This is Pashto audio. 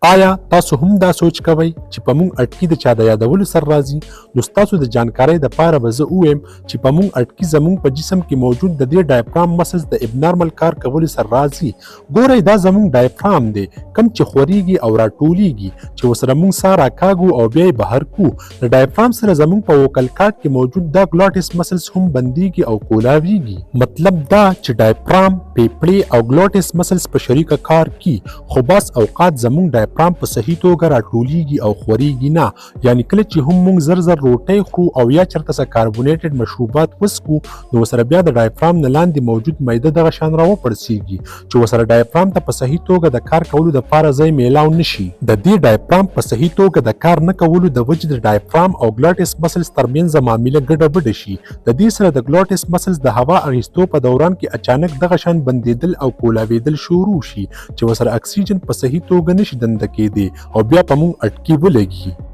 آیا تاسو هم دا سوچ کوئ چې په مونږ اټکي د چا د یادولو سر راځي؟ نو ستاسو د جانکارۍ دپاره به زه ووایم چې په مونږ اټکي زمونږ په جسم کې موجود د دې ډایفرام مسلز د ابنارمل کار کولو سر راځي. ګورئ دا زمونږ ډایفرام دی کم چې خورېږي او راټولیږي چې ورسره مونږ ساه راکاږو او بیا یې بهر کړو. د ډایفرام سره زمونږ په وکل کارډ کې موجود دا ګلاټس مسلز هم بندېږي او کولاویږي. مطلب دا چې ډایفرام، پیپړې او ګلاټس مسلز په شریکه کار کوي، خو بعض اوقات زمونږ ډایفرام په صحیح توګه راټولیږي او خورېږي نه. یعنې کله چې هم موږ زر زر روټۍ خورو او یا چېرته څه کاربونیټډ مشروبات وڅښو نو ورسره بیا د ډایفرام نه لاندې موجود میده دغه شان راوپړسېږي چې ورسره ډایفرام ته په صحیح توګه د کار کولو دپاره ځای میلاو نشي. د دې ډایفرام په صحیح توګه د کار نه کولو د وجې د ډایفرام او ګلاټس مسلز ترمنځ معامله ګډه بډه شي. د دې سره د ګلاټس مسلز د هوا اخیستو په دوران کې اچانک دغه شان بندېدل او کولاوېدل شروع شي چې ورسره اکسیجن په صحیح توګه نشي دنده کېدی او بیا په مونږ اټکي ولګي.